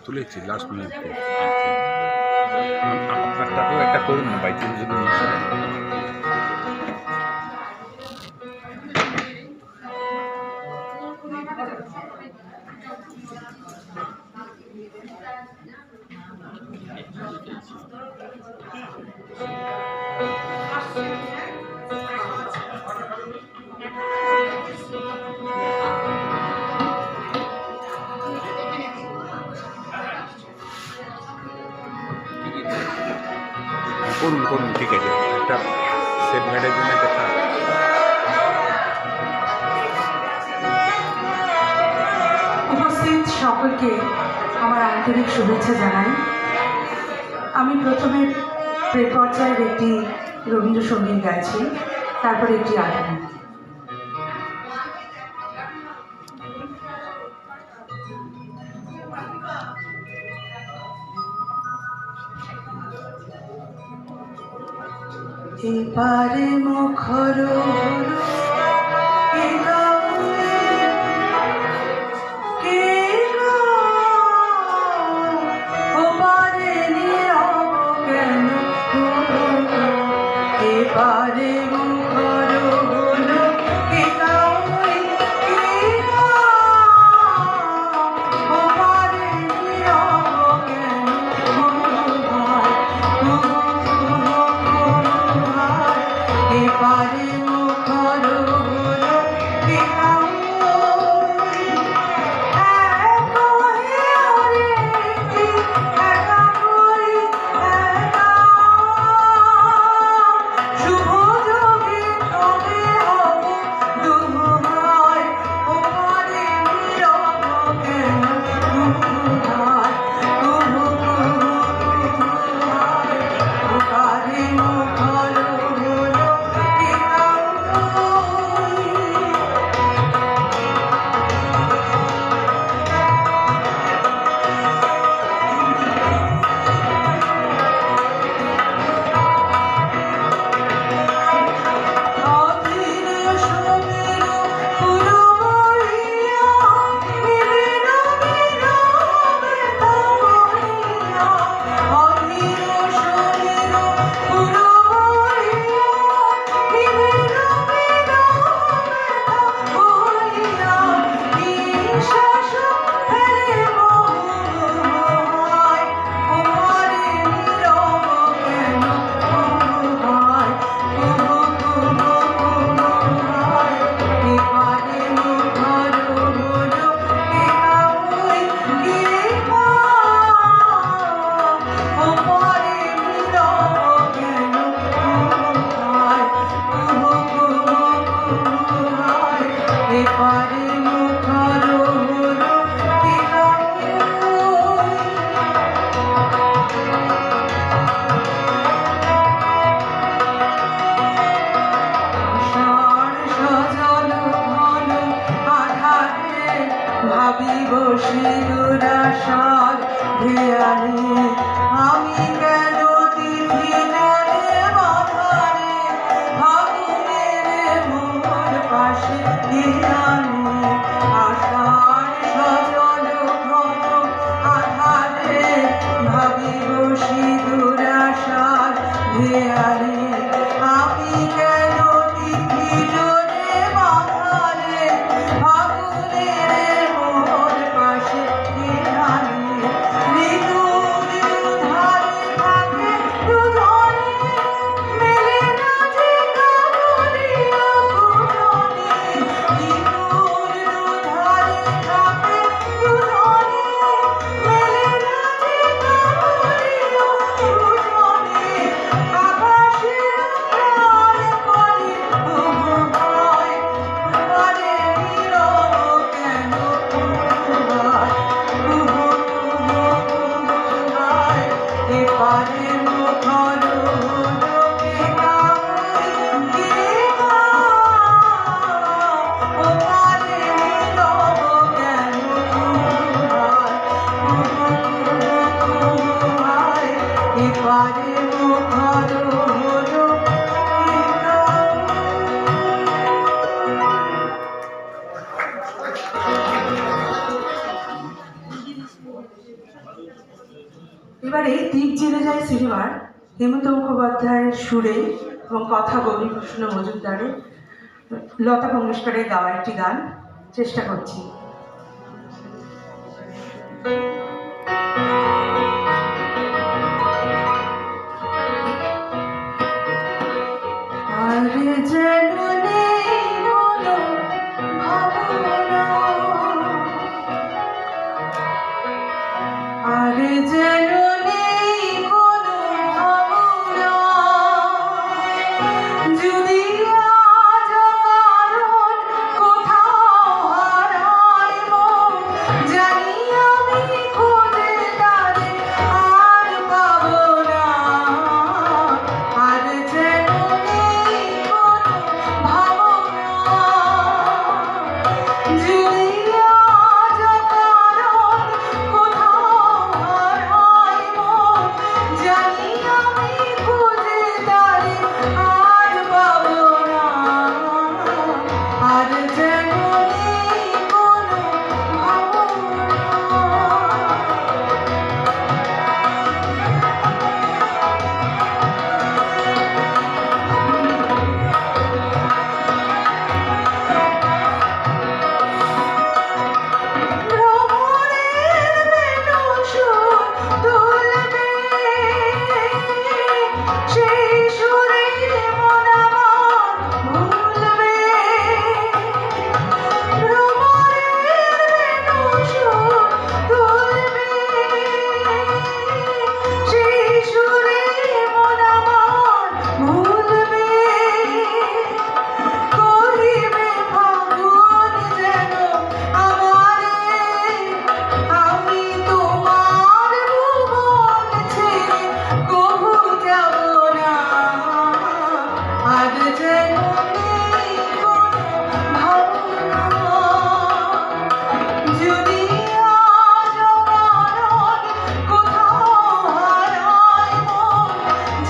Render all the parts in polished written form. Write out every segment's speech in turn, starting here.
তুলেছি last minute আপনারটাকেও একটা করুন না বাইক যদি করুন করুন ঠিক আছে একটা সেট ম্যানেজমেন্ট একটা উপস্থিত সকলকে আমার আন্তরিক শুভেচ্ছা জানাই। আমি প্রথমে প্রেম পর্যায়ের একটি রবীন্দ্রসঙ্গীত গাইছি, তারপরে একটি আধুনিক। এপারে মুখর এপারে মুখর হলো কে গাওয়ে ওপারে নীরব কেন এপারে মুখর হলো কে ভাবিব শিরুরাশার ধিয়ানে আমি কেন তিথি জলে বাধারে ভাগুনের মোর পাশে ধিয়ানে আশার সজল ঘন আধারে ভাবিব শিরুরাশার ধিয়ানে আমি কেন তিথি জলে বাধারে ভাগুনের মোর পাশে ধিয়ানে ঋতু ধারে থাকে দুধরে মেলে না যে কাবরিয়া কুটনে ঋতু যাই সিনেমার হেমন্ত মুখোপাধ্যায়ের সুরে এবং কথা গৌরীকৃষ্ণ মজুমদারের, লতা মঙ্গেশকরের গাওয়া একটি গান চেষ্টা করছি। আরে যেন নেই কোনো ভাবনা, আরে যেন নেই কোনো ভাবনা, যদি আজ কারণ কোথাও হারাই মন, জানি আমি খুঁজে তারে আর পাবো না। আর যেন নেই কোনো ভাবনা, যদি আজ কারণ কোথাও হারাই মন, জানি আমি খুঁজে তারে আর পাবো না। আর যেন নেই কোনো ভাবনা। ভ্রমণের বেণুসুর তুলবে, সেই সুরে মন আমার ভুলবে। ভ্রমণের বেণুসুর তুলবে, সেই সুরে মন আমার ভুলবে। করিবে ফাগুন যেন আমারে, আমি তোমার ভুবন ছেড়ে কভু যাব না। আর যেন নেই কোনো ভাবনা, যদি আজ কারণ কোথাও হারাই মন,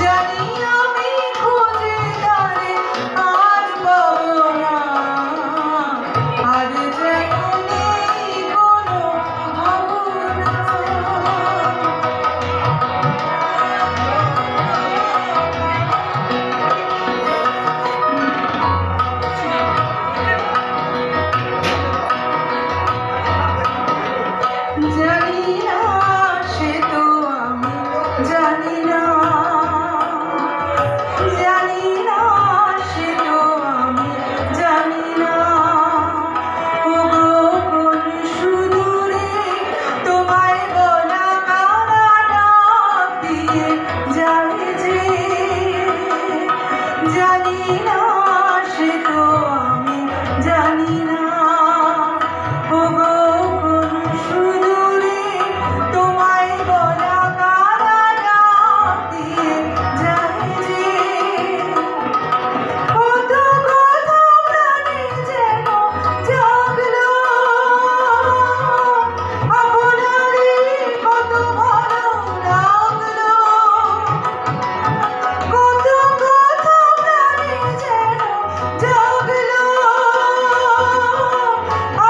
জানি আমি খুঁজে তারে আর পাবো না। আর যেন নেই কোনো ভাবনা। জানি না সে তো আমি জানি না, জানি না সে তো আমি জানি না। ওগো কোন সুদূরে তোমায় বলা কারা ডাক দিয়ে যায় যে, জানি না সে তো আমি জানি না। ওগো কোন সুদূরে তোমায় বলা কারা ডাক দিয়ে যায় যে, কত কথা প্রাণে যেন জাগলো, আপনারই কত ভালো লাগলো। কত কথা প্রাণে যেন জাগলো,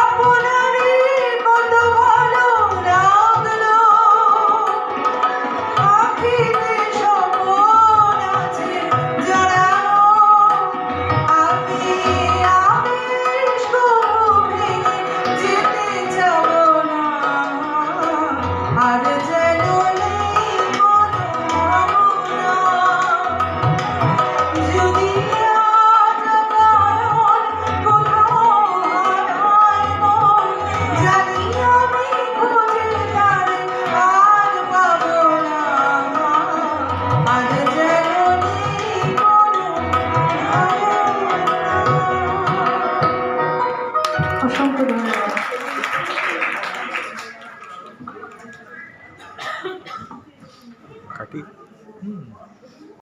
আপনারই কত ভালো লাগলো। আখিতে স্বপন আছে জড়ানো, আমি আবেশ কবু ভেঙে যেতে চাব না। আর যেন নেই কোনো ভাবনা, যদি আজ কারণ কোথাও হারাই মন, জানি আমি খুঁজে তারে আর পাবো না। আর যেন নেই কোনো ভাবনা। অসংখ্য